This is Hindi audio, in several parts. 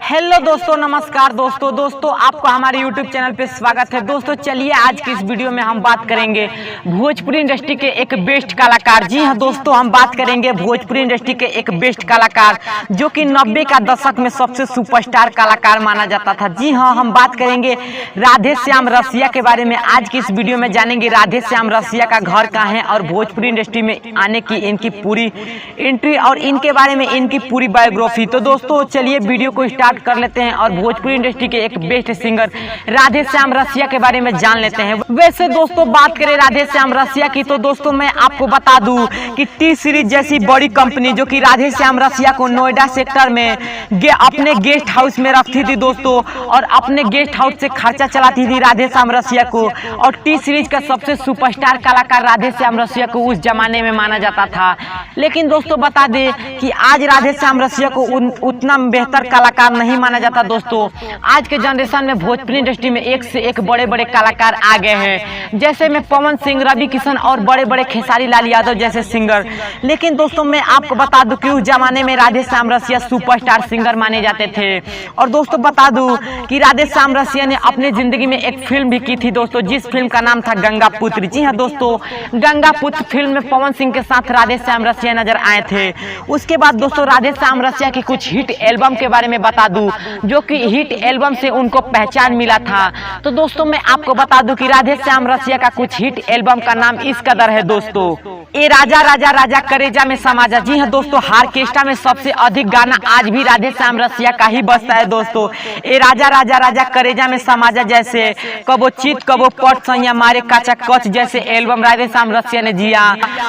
हेलो दोस्तों, नमस्कार दोस्तों आपको हमारे यूट्यूब चैनल पे स्वागत है। दोस्तों चलिए आज की इस वीडियो में हम बात करेंगे भोजपुरी इंडस्ट्री के एक बेस्ट कलाकार। जी हाँ दोस्तों, हम बात करेंगे भोजपुरी इंडस्ट्री के एक बेस्ट कलाकार जो कि 90 का दशक में सबसे सुपरस्टार कलाकार माना जाता था। जी हाँ, हम बात करेंगे राधे श्याम रसिया के बारे में। आज की इस वीडियो में जानेंगे राधे श्याम रसिया का घर कहाँ है और भोजपुरी इंडस्ट्री में आने की इनकी पूरी एंट्री और इनके बारे में इनकी पूरी बायोग्राफी। तो दोस्तों चलिए वीडियो को स्टार्ट कर लेते हैं और भोजपुरी इंडस्ट्री के एक बेस्ट सिंगर राधे श्याम रसिया के बारे में जान लेते हैं। वैसे दोस्तों बात करें राधे श्याम रसिया की तो दोस्तों मैं आपको बता दूं कि टी सीरीज जैसी बड़ी कंपनी जो कि राधे श्याम रसिया को नोएडा सेक्टर में अपने गेस्ट हाउस में रखती थी दोस्तों, और अपने गेस्ट हाउस से खर्चा चलाती थी राधे श्याम रसिया को। और टी सीरीज का सबसे सुपरस्टार कलाकार राधे श्याम रसिया को उस जमाने में माना जाता था। लेकिन दोस्तों बता दें कि आज राधे श्याम रसिया को उतना बेहतर कलाकार नहीं माना जाता। दोस्तों आज के जनरेशन में भोजपुरी इंडस्ट्री में एक से एक बड़े बड़े कलाकार आ गए हैं, जैसे में पवन सिंह, रवि किशन और बड़े बड़े खेसारी लाल यादव जैसे सिंगर। लेकिन दोस्तों मैं आपको बता दूं कि उस जमाने में राधे श्याम रसिया सुपरस्टार सिंगर माने जाते थे। और दोस्तों बता दूं कि राधे श्याम रसिया ने अपनी जिंदगी में एक फिल्म भी की थी दोस्तों, जिस फिल्म का नाम था गंगा पुत्र। जी हाँ दोस्तों, गंगा पुत्र फिल्म में पवन सिंह के साथ राधे श्याम रसिया नजर आए थे। उसके बाद दोस्तों राधे श्याम रसिया की कुछ हिट एल्बम के बारे में बता दूं, जो कि हिट एल्बम से उनको पहचान मिला था। तो दोस्तों मैं आपको बता दूं कि राधे श्याम रसिया का कुछ हिट एल्बम का नाम इस कदर है दोस्तों, ए राजा राजा राजा करेजा में समाजा। जी हाँ दोस्तों, हारकेस्ट्रा में सबसे अधिक गाना आज भी राधे श्याम रसिया का ही बजता है दोस्तों। ए राजा राजा राजा करेजा में समाजा जैसे कबो चित कबो पट सैया मारे काचा कच जैसे एल्बम राधे श्याम रसिया ने जिया।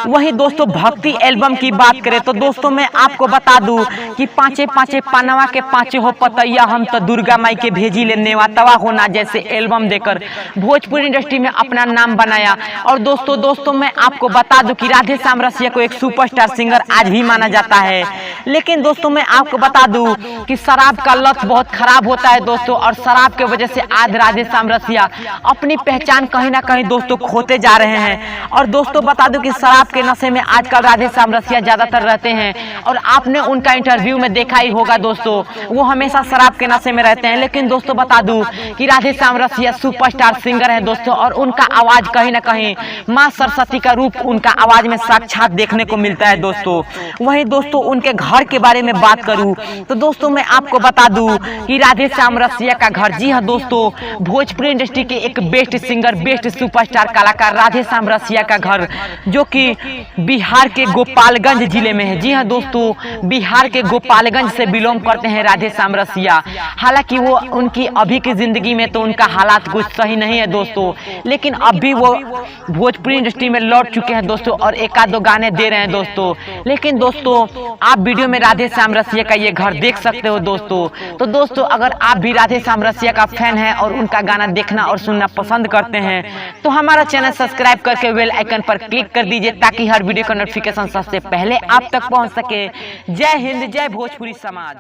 वही दोस्तों भक्ति एल्बम की बात करें तो दोस्तों मैं आपको बता दूं कि पांचे पांचे पानवा के पांचे हो पतैया हम तो दुर्गा माई के भेजी ले नेवातवा होना जैसे एल्बम देकर भोजपुरी इंडस्ट्री में अपना नाम बनाया। और दोस्तों मैं आपको बता दूं कि राधे श्याम रसिया को एक सुपरस्टार सिंगर आज भी माना जाता है। लेकिन दोस्तों मैं आपको बता दूं कि शराब का लत बहुत खराब होता है दोस्तों, और शराब के वजह से आज राधे श्याम रसिया अपनी पहचान कहीं ना कहीं दोस्तों खोते जा रहे हैं। और दोस्तों बता दूं कि शराब के नशे में आजकल राधे श्याम रसिया ज्यादातर रहते हैं, और आपने उनका इंटरव्यू में देखा ही होगा दोस्तों, वो हमेशा शराब के नशे में रहते हैं। लेकिन दोस्तों बता दूं कि राधे श्याम रसिया सुपरस्टार सिंगर है दोस्तों, और उनका आवाज कहीं ना कहीं माँ सरस्वती का रूप उनका आवाज में साक्षात देखने को मिलता है दोस्तों। वही दोस्तों उनके घर के बारे में बात करूं तो दोस्तों मैं आपको बता दूं कि राधे श्याम रसिया का घर, जी हाँ दोस्तों, भोजपुरी इंडस्ट्री के एक बेस्ट सिंगर बेस्ट सुपरस्टार कलाकार राधे श्याम रसिया का घर जो कि बिहार के गोपालगंज जिले में है। जी हाँ दोस्तों, बिहार के गोपालगंज से बिलोंग करते हैं राधे श्याम रसिया। हालांकि वो उनकी अभी की जिंदगी में तो उनका हालात कुछ सही नहीं है दोस्तों, लेकिन अब भी वो भोजपुरी इंडस्ट्री में लौट चुके हैं दोस्तों, और एक आध दो गाने दे रहे हैं दोस्तों। लेकिन दोस्तों आप वीडियो में राधे श्याम रसिया का ये घर देख सकते हो दोस्तों। तो दोस्तों अगर आप भी राधे श्याम रसिया का फैन है और उनका गाना देखना और सुनना पसंद करते हैं तो हमारा चैनल सब्सक्राइब करके बेल आइकन पर क्लिक कर दीजिए, ताकि हर वीडियो का नोटिफिकेशन सबसे पहले आप तक पहुंच सके। जय हिंद, जय भोजपुरी समाज।